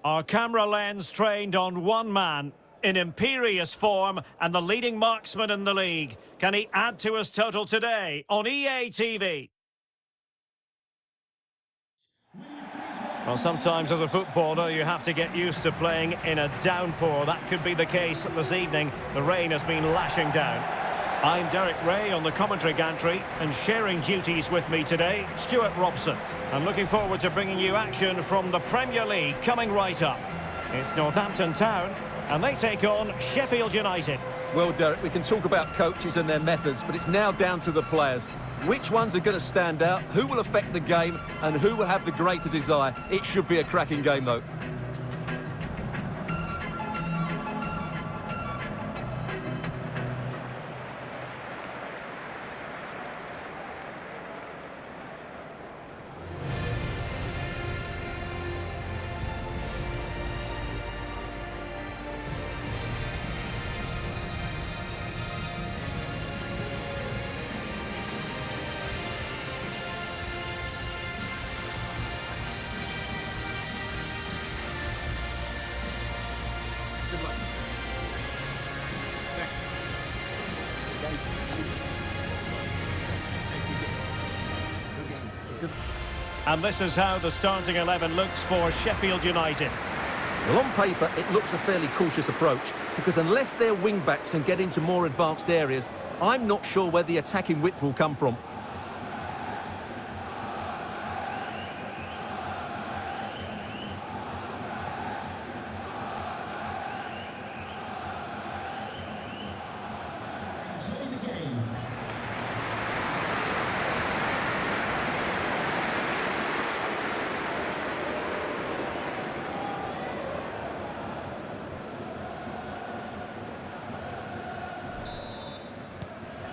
Our camera lens trained on one man in imperious form and the leading marksman in the league. Can he add to his total today on EA TV? Well, sometimes as a footballer you have to get used to playing in a downpour. That could be the case this evening. The rain has been lashing down. I'm Derek Ray on the commentary gantry, and sharing duties with me today, Stuart Robson. I'm looking forward to bringing you action from the Premier League coming right up. It's Northampton Town, and they take on Sheffield United. Well, Derek, we can talk about coaches and their methods, but it's now down to the players. Which ones are going to stand out, who will affect the game, and who will have the greater desire? It should be a cracking game, though. And this is how the starting 11 looks for Sheffield United. Well, on paper, it looks a fairly cautious approach, because unless their wing-backs can get into more advanced areas, I'm not sure where the attacking width will come from.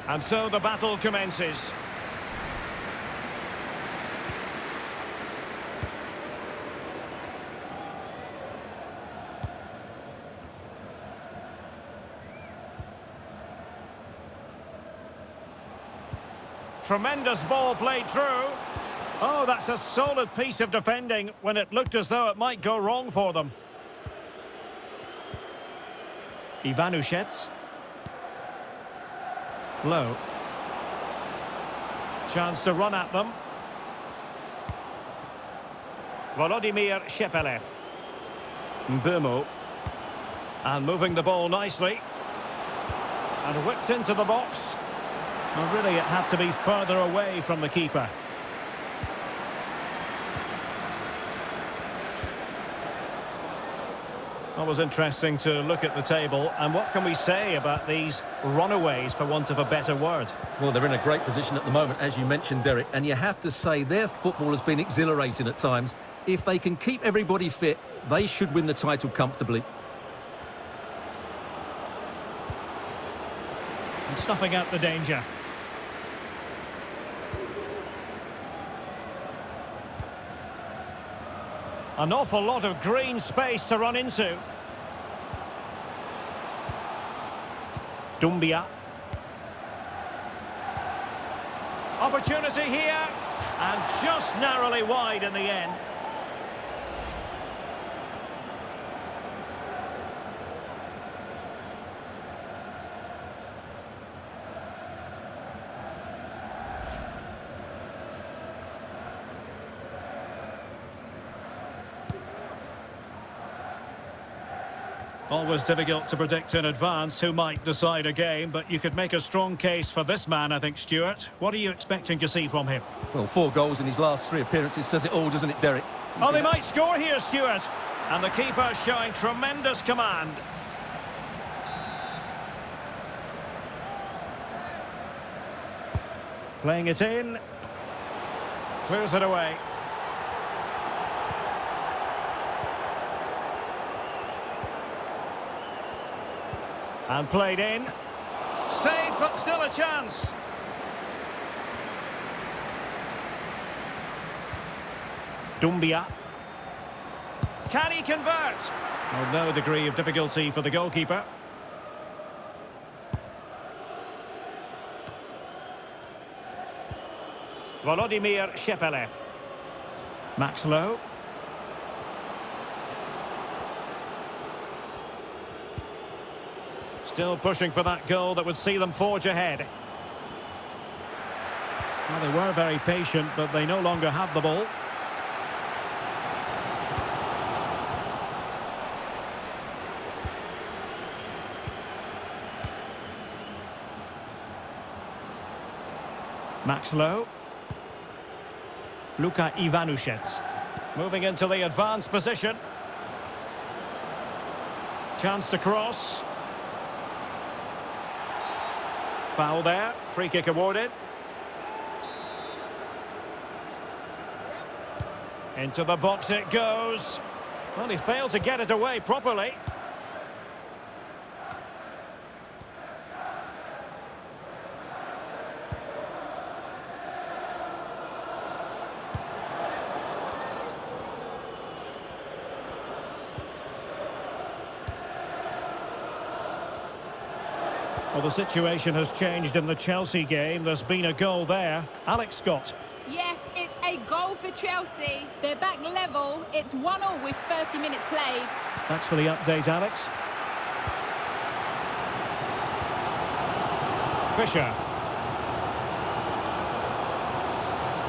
And so the battle commences. Tremendous ball played through. Oh, that's a solid piece of defending when it looked as though it might go wrong for them. Ss08. Low. Chance to run at them. Sheffield. Mbeumo. And moving the ball nicely. And whipped into the box. And really it had to be further away from the keeper. It was interesting to look at the table, and what can we say about these runaways, for want of a better word? Well, they're in a great position at the moment, as you mentioned, Derek, and you have to say their football has been exhilarating at times. If they can keep everybody fit, they should win the title comfortably. And snuffing out the danger. An awful lot of green space to run into. Doumbia. Opportunity here, and just narrowly wide in the end. Always difficult to predict in advance who might decide a game, but you could make a strong case for this man, I think, Stuart. What are you expecting to see from him? Well, 4 goals in his last 3 appearances says it all, doesn't it, Derek? Oh, they might score here, Stuart. And the keeper showing tremendous command. Playing it in. Clears it away. And played in. Saved, but still a chance. Doumbia. Can he convert? Well, no degree of difficulty for the goalkeeper. Sheffield. Max Lowe. Still pushing for that goal that would see them forge ahead. Well, they were very patient, but they no longer have the ball. Max Lowe. Luka Ivanushets. Moving into the advanced position. Chance to cross. Foul there. Free kick awarded. Into the box it goes. Well, he failed to get it away properly. Well, the situation has changed in the Chelsea game. There's been a goal there. Alex Scott. Yes, it's a goal for Chelsea. They're back level. It's 1-1 with 30 minutes played. Thanks for the update, Alex. Fisher.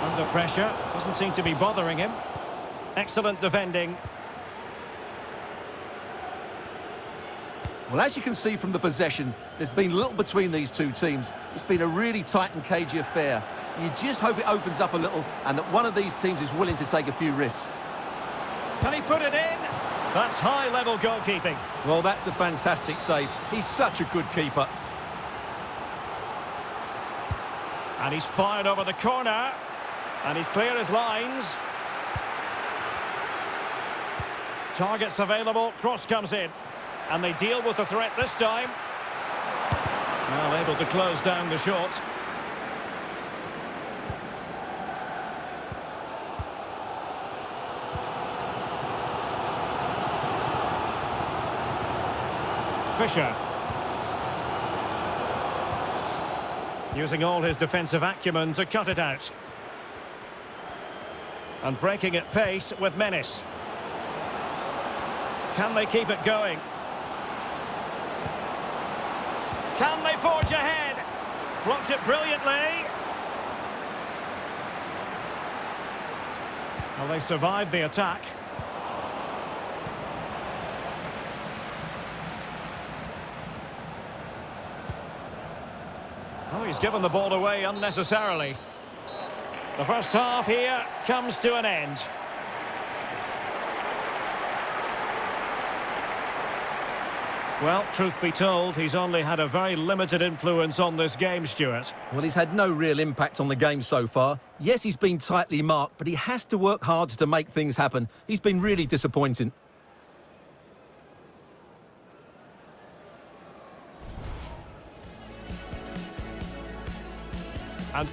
Under pressure. Doesn't seem to be bothering him. Excellent defending. Well, as you can see from the possession, there's been little between these two teams. It's been a really tight and cagey affair. You just hope it opens up a little and that one of these teams is willing to take a few risks. Can he put it in? That's high-level goalkeeping. Well, that's a fantastic save. He's such a good keeper. And he's fired over the corner. And he's clear his lines. Targets available. Cross comes in. And they deal with the threat this time. Well, able to close down the shot. Fisher. Using all his defensive acumen to cut it out. And breaking at pace with menace. Can they keep it going? Can they forge ahead? Blocked it brilliantly. Well, they survived the attack. Oh, he's given the ball away unnecessarily. The first half here comes to an end. Well, truth be told, he's only had a very limited influence on this game, Stuart. Well, he's had no real impact on the game so far. Yes, he's been tightly marked, but he has to work hard to make things happen. He's been really disappointing. And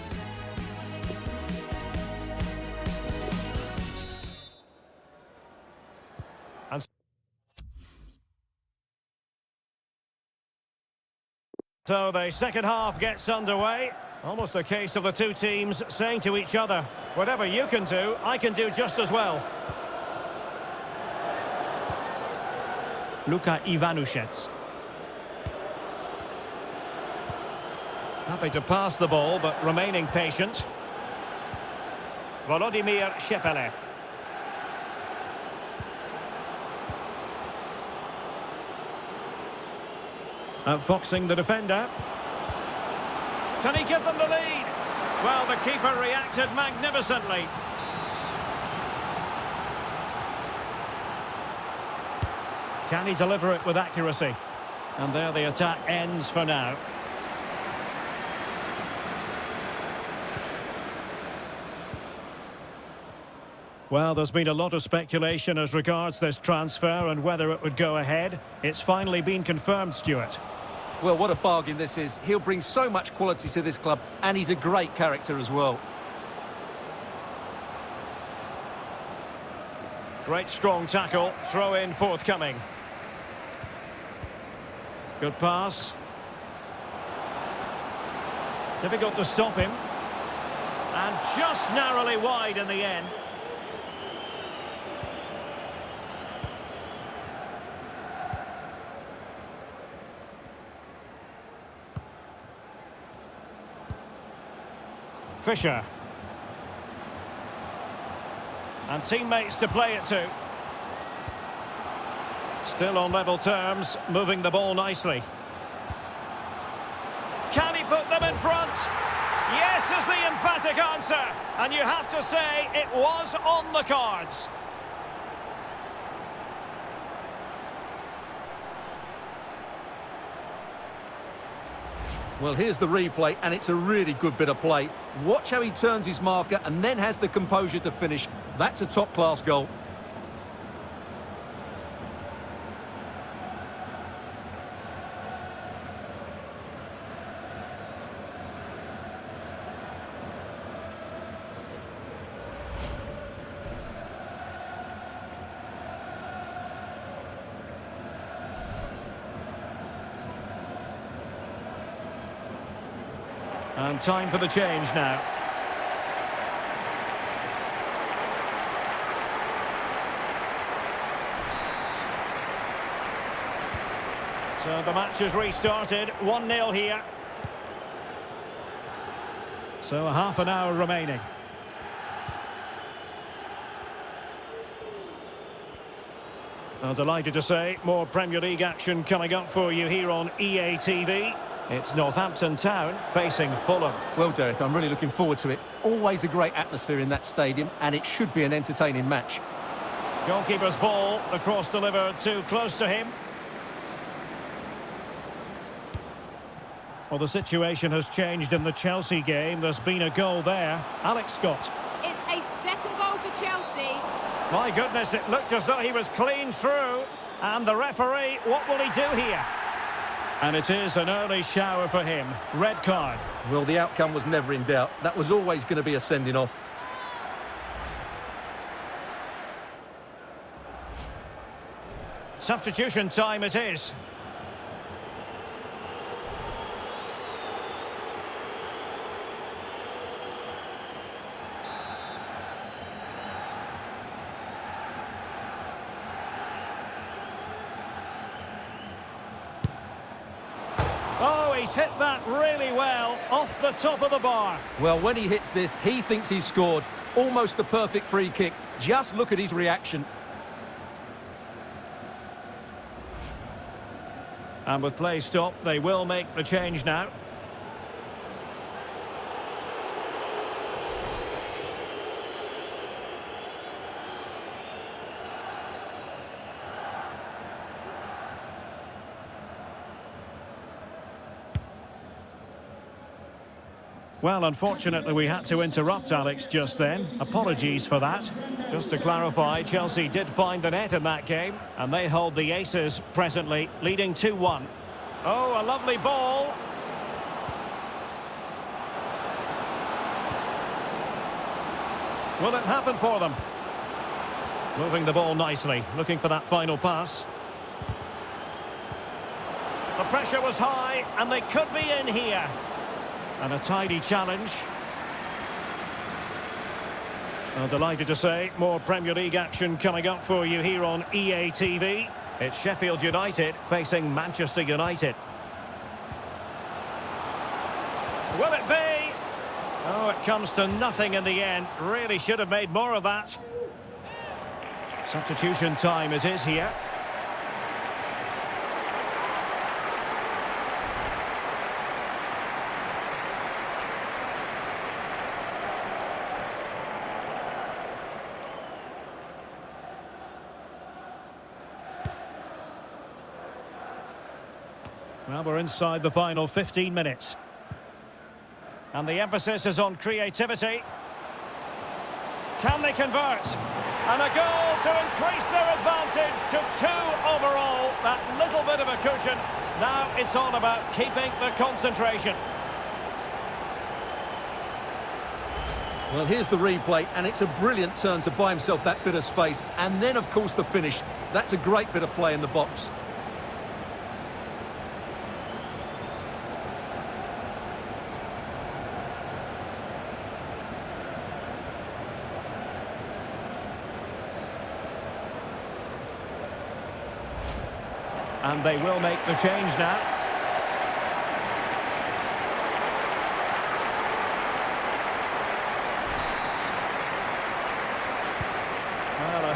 so the second half gets underway. Almost a case of the two teams saying to each other, whatever you can do, I can do just as well. Luka Ivanushets. Happy to pass the ball, but remaining patient. Volodymyr Shepelev. Outfoxing the defender. Can he give them the lead? Well, the keeper reacted magnificently. Can he deliver it with accuracy? And there the attack ends for now. Well, there's been a lot of speculation as regards this transfer and whether it would go ahead. It's finally been confirmed, Stuart. Well, what a bargain this is. He'll bring so much quality to this club, and he's a great character as well. Great strong tackle, throw in forthcoming. Good pass. Difficult to stop him. And just narrowly wide in the end. Fisher. And teammates to play it to. Still on level terms, moving the ball nicely. Can he put them in front? Yes is the emphatic answer. And you have to say it was on the cards. Well, here's the replay, and it's a really good bit of play. Watch how he turns his marker and then has the composure to finish. That's a top-class goal. And time for the change now. So the match has restarted, 1-0 here. So a half an hour remaining. I'm delighted to say more Premier League action coming up for you here on EA TV. It's Northampton Town facing Fulham. Well, Derek, I'm really looking forward to it. Always a great atmosphere in that stadium, and it should be an entertaining match. Goalkeeper's ball, the cross delivered too close to him. Well, the situation has changed in the Chelsea game. There's been a goal there. Alex Scott. It's a second goal for Chelsea. My goodness, it looked as though he was clean through. And the referee, what will he do here? And it is an early shower for him. Red card. Well, the outcome was never in doubt. That was always going to be a sending off. Substitution time it is. Oh, he's hit that really well, off the top of the bar. Well, when he hits this, he thinks he's scored. Almost the perfect free kick. Just look at his reaction. And with play stopped, they will make the change now. Well, unfortunately, we had to interrupt Alex just then. Apologies for that. Just to clarify, Chelsea did find the net in that game, and they hold the aces presently, leading 2-1. Oh, a lovely ball. Will it happen for them? Moving the ball nicely, looking for that final pass. The pressure was high, and they could be in here. And a tidy challenge. I'm delighted to say more Premier League action coming up for you here on EA TV. It's Sheffield United facing Manchester United. Will it be? Oh, it comes to nothing in the end. Really should have made more of that. Substitution time it is here. Well, we're inside the final 15 minutes. And the emphasis is on creativity. Can they convert? And a goal to increase their advantage to 2 overall. That little bit of a cushion. Now it's all about keeping the concentration. Well, here's the replay, and it's a brilliant turn to buy himself that bit of space. And then, of course, the finish. That's a great bit of play in the box. And they will make the change now.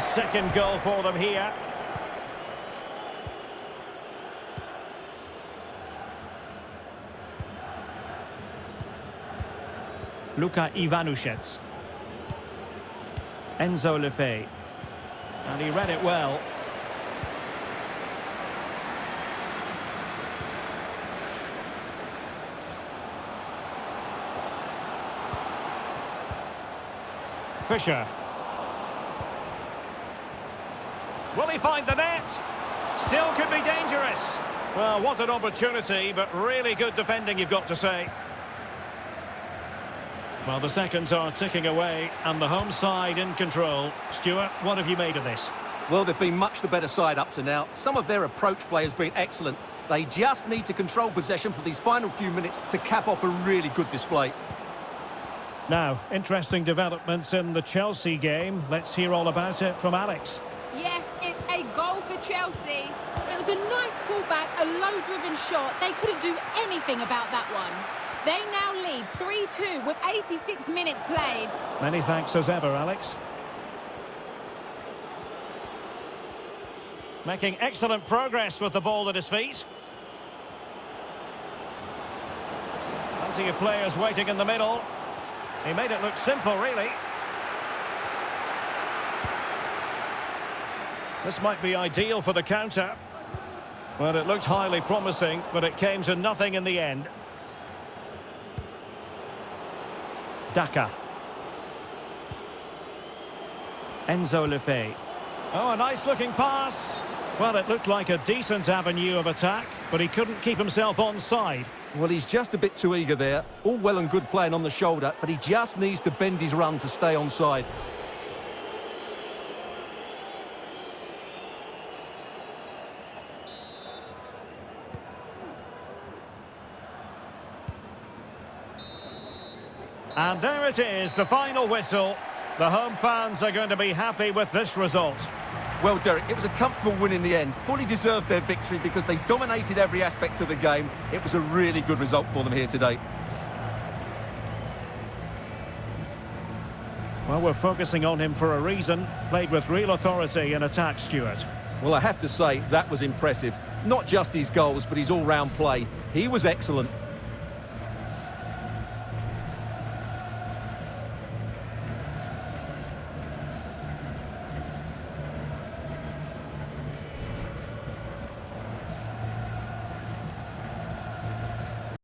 second goal for them here. Luka Ivanušec. Ss08. And he read it well. Fisher. Will he find the net? Still could be dangerous. Well, what an opportunity, but really good defending, you've got to say. Well, the seconds are ticking away, and the home side in control. Stuart, what have you made of this? Well, they've been much the better side up to now. Some of their approach play has been excellent. They just need to control possession for these final few minutes to cap off a really good display. Now, interesting developments in the Chelsea game. Let's hear all about it from Alex. Yes, it's a goal for Chelsea. It was a nice pullback, a low-driven shot. They couldn't do anything about that one. They now lead 3-2 with 86 minutes played. Many thanks as ever, Alex. Making excellent progress with the ball at his feet. Plenty of players waiting in the middle. He made it look simple, really. This might be ideal for the counter. Well, it looked highly promising, but it came to nothing in the end. Daka. Ss08. Oh, a nice-looking pass. Well, it looked like a decent avenue of attack, but he couldn't keep himself onside. Well, he's just a bit too eager there. All well and good playing on the shoulder, but he just needs to bend his run to stay onside. And there it is, the final whistle. The home fans are going to be happy with this result. Well, Derek, it was a comfortable win in the end. Fully deserved their victory because they dominated every aspect of the game. It was a really good result for them here today. Well, we're focusing on him for a reason. Played with real authority in attack, Stuart. Well, I have to say, that was impressive. Not just his goals, but his all-round play. He was excellent.